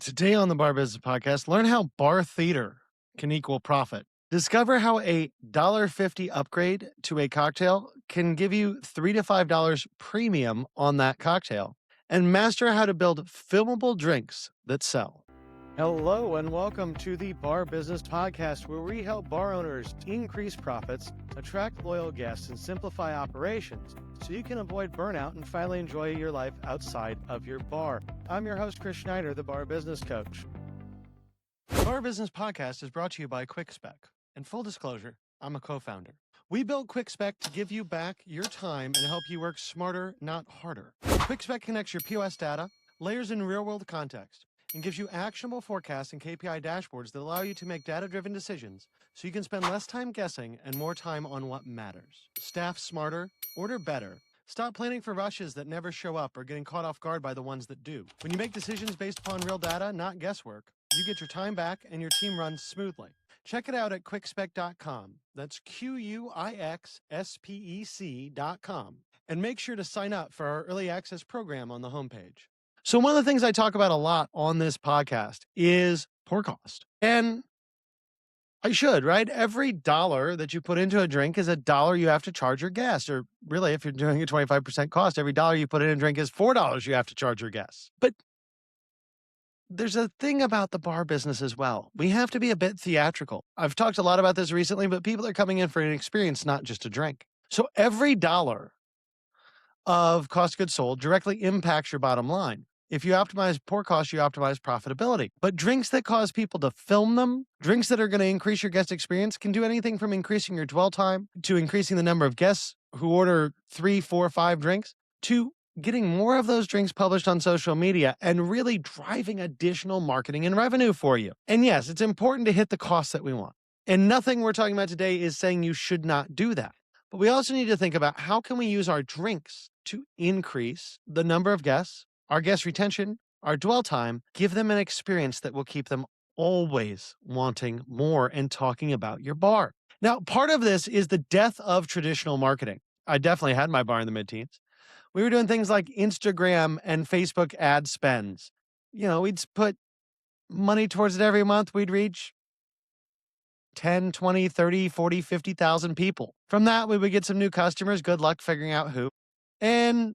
Today on the Bar Business Podcast, learn how bar theater can equal profit. Discover how a $1.50 upgrade to a cocktail can give you $3 to $5 premium on that cocktail. And master how to build filmable drinks that sell. Hello, and welcome to the Bar Business Podcast, where we help bar owners increase profits, attract loyal guests, and simplify operations so you can avoid burnout and finally enjoy your life outside of your bar. I'm your host, Chris Schneider, the Bar Business Coach. The Bar Business Podcast is brought to you by QuickSpec. And full disclosure, I'm a co-founder. We built QuickSpec to give you back your time and help you work smarter, not harder. QuickSpec connects your POS data, layers in real-world context, and gives you actionable forecasts and KPI dashboards that allow you to make data-driven decisions so you can spend less time guessing and more time on what matters. Staff smarter, order better. Stop planning for rushes that never show up or getting caught off guard by the ones that do. When you make decisions based upon real data, not guesswork, you get your time back and your team runs smoothly. Check it out at quickspec.com. That's QUIXSPEC.com. And make sure to sign up for our early access program on the homepage. So one of the things I talk about a lot on this podcast is pour cost. And I should, right? Every dollar that you put into a drink is a dollar you have to charge your guests. Or really, if you're doing a 25% cost, every dollar you put in a drink is $4 you have to charge your guests. But there's a thing about the bar business as well. We have to be a bit theatrical. I've talked a lot about this recently, but people are coming in for an experience, not just a drink. So every dollar of cost of goods sold directly impacts your bottom line. If you optimize pour cost, you optimize profitability. But drinks that cause people to film them, drinks that are going to increase your guest experience, can do anything from increasing your dwell time to increasing the number of guests who order 3, 4, 5 drinks to getting more of those drinks published on social media and really driving additional marketing and revenue for you. And yes, it's important to hit the costs that we want. And nothing we're talking about today is saying you should not do that. But we also need to think about how can we use our drinks to increase the number of guests, our guest retention, our dwell time, give them an experience that will keep them always wanting more and talking about your bar. Now, part of this is the death of traditional marketing. I definitely had my bar in the mid-teens. We were doing things like Instagram and Facebook ad spends. We'd put money towards it every month. We'd reach 10, 20, 30, 40, 50,000 people. From that, we would get some new customers. Good luck figuring out who. And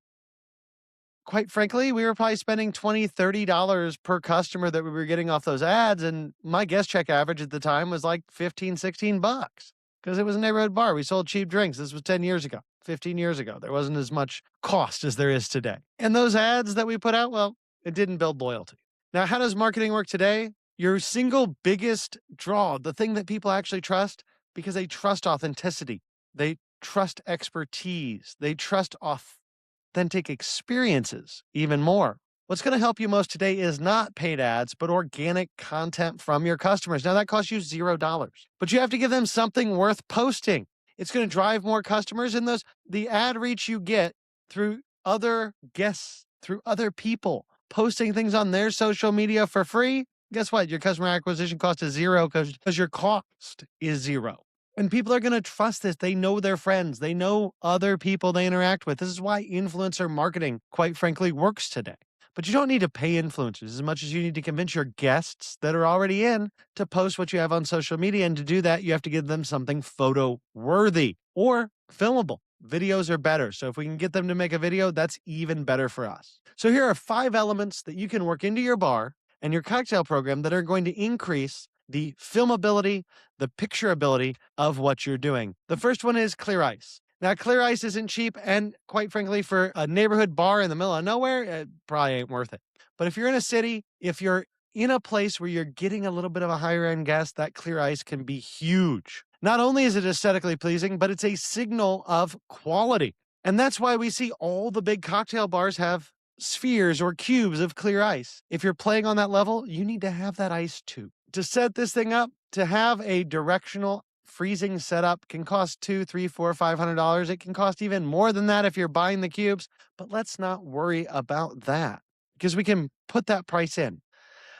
quite frankly, we were probably spending $20, $30 per customer that we were getting off those ads. And my guest check average at the time was like 15, 16 bucks because it was a neighborhood bar. We sold cheap drinks. This was 10 years ago, 15 years ago. There wasn't as much cost as there is today. And those ads that we put out, well, it didn't build loyalty. Now, how does marketing work today? Your single biggest draw, the thing that people actually trust, because they trust authenticity. They trust expertise. They trust authentic experiences even more. What's going to help you most today is not paid ads, but organic content from your customers. Now, that costs you $0, but you have to give them something worth posting. It's going to drive more customers, and the ad reach you get through other guests, through other people, posting things on their social media for free. Guess what? Your customer acquisition cost is $0 because your cost is $0. And people are going to trust this. They know their friends. They know other people they interact with. This is why influencer marketing, quite frankly, works today. But you don't need to pay influencers as much as you need to convince your guests that are already in to post what you have on social media. And to do that, you have to give them something photo worthy or filmable. Videos are better. So if we can get them to make a video, that's even better for us. So here are 5 elements that you can work into your bar and your cocktail program that are going to increase the filmability, the picturability of what you're doing. The first one is clear ice. Now, clear ice isn't cheap, and quite frankly, for a neighborhood bar in the middle of nowhere, it probably ain't worth it. But if you're in a city, if you're in a place where you're getting a little bit of a higher end guest, that clear ice can be huge. Not only is it aesthetically pleasing, but it's a signal of quality. And that's why we see all the big cocktail bars have spheres or cubes of clear ice. If you're playing on that level, you need to have that ice too. To set this thing up, to have a directional freezing setup can cost $200, $300, $400, $500. It can cost even more than that if you're buying the cubes, but let's not worry about that because we can put that price in.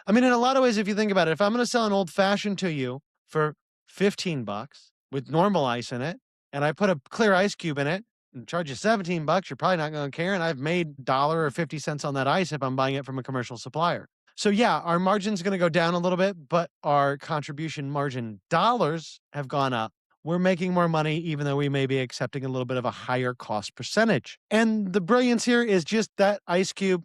I mean, in a lot of ways, if you think about it, if I'm going to sell an old fashioned to you for 15 bucks with normal ice in it, and I put a clear ice cube in it and charge you 17 bucks, you're probably not going to care. And I've made $1 or 50 cents on that ice if I'm buying it from a commercial supplier. So yeah, our margin's gonna go down a little bit, but our contribution margin dollars have gone up. We're making more money even though we may be accepting a little bit of a higher cost percentage. And the brilliance here is just that ice cube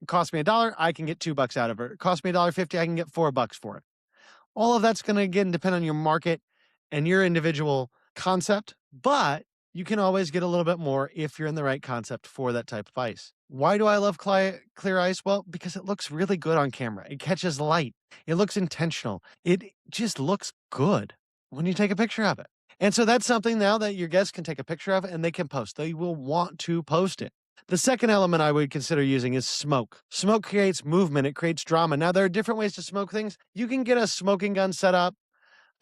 cost me a dollar, I can get $2 out of it. It cost me $1.50, I can get $4 for it. All of that's going to again depend on your market and your individual concept, but you can always get a little bit more if you're in the right concept for that type of ice. Why do I love clear ice? Well, because it looks really good on camera. It catches light. It looks intentional. It just looks good when you take a picture of it. And so that's something now that your guests can take a picture of and they can post. They will want to post it. The second element I would consider using is smoke. Smoke creates movement, it creates drama. Now, there are different ways to smoke things. You can get a smoking gun set up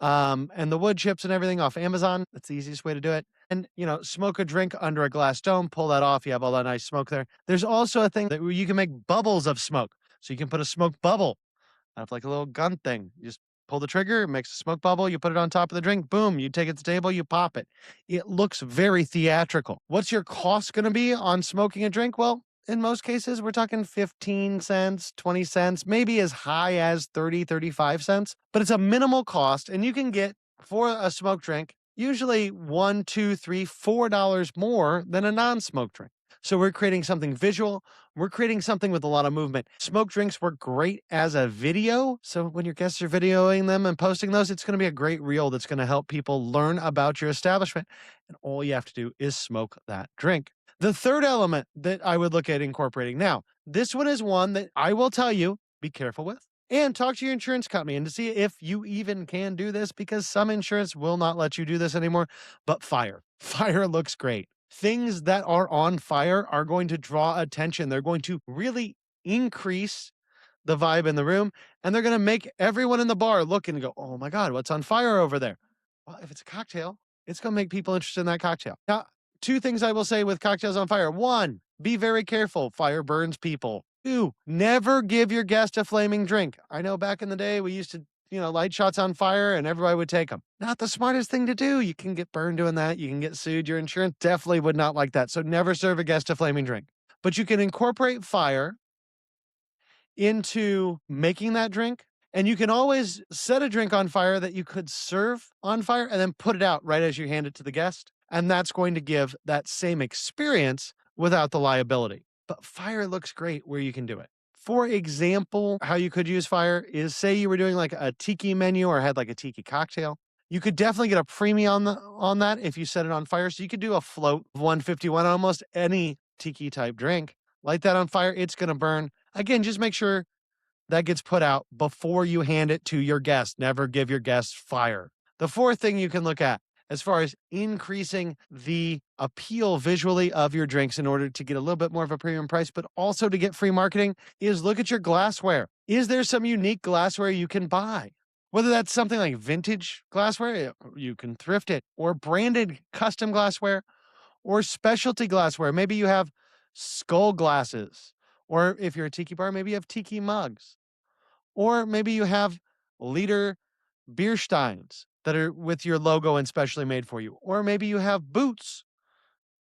and the wood chips and everything off Amazon. That's the easiest way to do it. And, smoke a drink under a glass dome, pull that off. You have all that nice smoke there. There's also a thing that you can make bubbles of smoke. So you can put a smoke bubble out of like a little gun thing. You just pull the trigger, it makes a smoke bubble, you put it on top of the drink, boom, you take it to the table, you pop it. It looks very theatrical. What's your cost going to be on smoking a drink? Well, in most cases, we're talking 15 cents, 20 cents, maybe as high as 30, 35 cents, but it's a minimal cost. And you can get for a smoke drink, usually $1, $2, $3, $4 more than a non-smoke drink. So we're creating something visual. We're creating something with a lot of movement. Smoke drinks work great as a video. So when your guests are videoing them and posting those, it's going to be a great reel that's going to help people learn about your establishment. And all you have to do is smoke that drink. The third element that I would look at incorporating now, this one is one that I will tell you, be careful with. And talk to your insurance company and to see if you even can do this because some insurance will not let you do this anymore. But fire. Fire looks great. Things that are on fire are going to draw attention. They're going to really increase the vibe in the room and they're going to make everyone in the bar look and go, oh my God, what's on fire over there? Well, if it's a cocktail, it's going to make people interested in that cocktail. Now, two things I will say with cocktails on fire. One, be very careful. Fire burns people. Two, never give your guest a flaming drink. I know back in the day we used to light shots on fire and everybody would take them. Not the smartest thing to do. You can get burned doing that. You can get sued. Your insurance definitely would not like that. So never serve a guest a flaming drink. But you can incorporate fire into making that drink. And you can always set a drink on fire that you could serve on fire and then put it out right as you hand it to the guest. And that's going to give that same experience without the liability. But fire looks great where you can do it. For example, how you could use fire is say you were doing like a tiki menu or had like a tiki cocktail. You could definitely get a premium on that if you set it on fire. So you could do a float of 151 on almost any tiki type drink. Light that on fire, it's going to burn. Again, just make sure that gets put out before you hand it to your guest. Never give your guests fire. The fourth thing you can look at as far as increasing the appeal visually of your drinks in order to get a little bit more of a premium price, but also to get free marketing is look at your glassware. Is there some unique glassware you can buy? Whether that's something like vintage glassware, you can thrift it, or branded custom glassware, or specialty glassware. Maybe you have skull glasses, or if you're a tiki bar, maybe you have tiki mugs, or maybe you have liter beer steins that are with your logo and specially made for you. Or maybe you have boots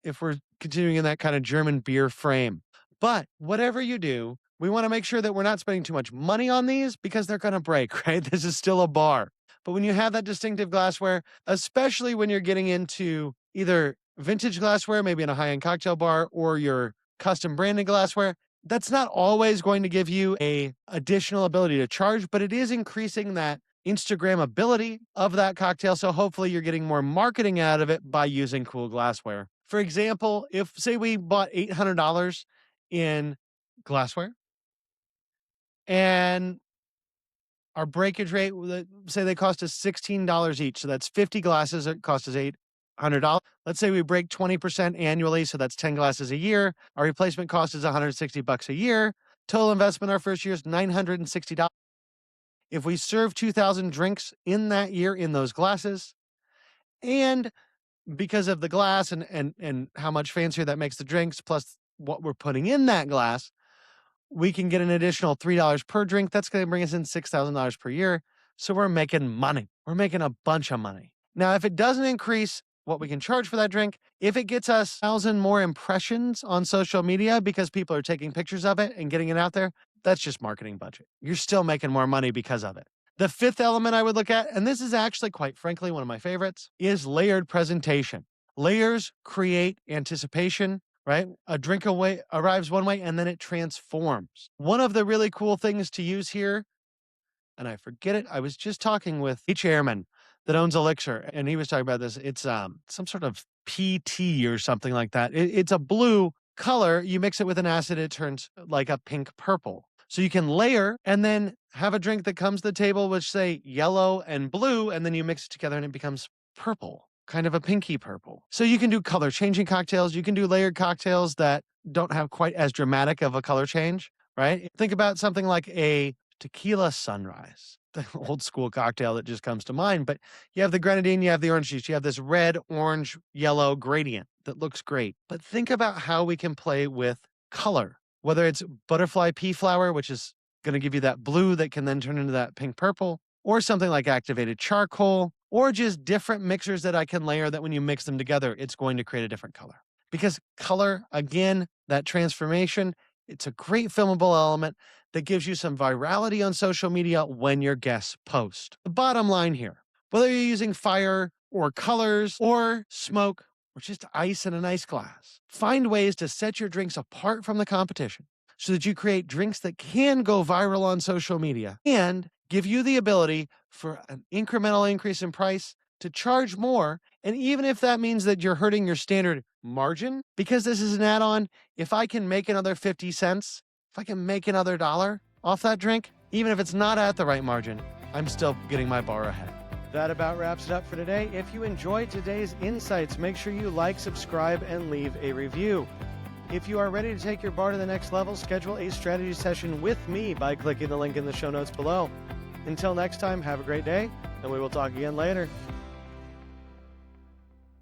if we're continuing in that kind of German beer frame. But whatever you do, we want to make sure that we're not spending too much money on these because they're going to break, right? This is still a bar. But when you have that distinctive glassware, especially when you're getting into either vintage glassware, maybe in a high-end cocktail bar, or your custom branded glassware, that's not always going to give you a additional ability to charge, but it is increasing that Instagram ability of that cocktail. So hopefully you're getting more marketing out of it by using cool glassware. For example, if say we bought $800 in glassware and our breakage rate, say they cost us $16 each. So that's 50 glasses. It cost us $800. Let's say we break 20% annually. So that's 10 glasses a year. Our replacement cost is $160 a year. Total investment our first year is $960. If we serve 2,000 drinks in that year in those glasses, and because of the glass and how much fancier that makes the drinks, plus what we're putting in that glass, we can get an additional $3 per drink. That's going to bring us in $6,000 per year. So we're making money. We're making a bunch of money. Now, if it doesn't increase what we can charge for that drink, if it gets us 1,000 more impressions on social media because people are taking pictures of it and getting it out there, that's just marketing budget. You're still making more money because of it. The fifth element I would look at, and this is actually quite frankly one of my favorites, is layered presentation. Layers create anticipation, right? A drink away arrives one way and then it transforms. One of the really cool things to use here, and I forget it, I was just talking with a chairman that owns Elixir, and he was talking about this. It's some sort of PT or something like that. It's a blue color. You mix it with an acid, it turns like a pink purple. So you can layer and then have a drink that comes to the table with, say, yellow and blue, and then you mix it together and it becomes purple, kind of a pinky purple. So you can do color changing cocktails. You can do layered cocktails that don't have quite as dramatic of a color change, right? Think about something like a tequila sunrise, the old school cocktail that just comes to mind. But you have the grenadine, you have the orange juice, you have this red, orange, yellow gradient that looks great. But think about how we can play with color, whether it's butterfly pea flower, which is going to give you that blue that can then turn into that pink purple, or something like activated charcoal, or just different mixers that I can layer that when you mix them together, it's going to create a different color. Because color, again, that transformation, it's a great filmable element that gives you some virality on social media when your guests post. The bottom line here, whether you're using fire or colors or smoke or just ice in an ice glass, find ways to set your drinks apart from the competition so that you create drinks that can go viral on social media and give you the ability for an incremental increase in price to charge more. And even if that means that you're hurting your standard margin, because this is an add-on, if I can make another 50 cents, if I can make another $1 off that drink, even if it's not at the right margin, I'm still getting my bar ahead. That about wraps it up for today. If you enjoyed today's insights, make sure you like, subscribe, and leave a review. If you are ready to take your bar to the next level, schedule a strategy session with me by clicking the link in the show notes below. Until next time, have a great day, and we will talk again later.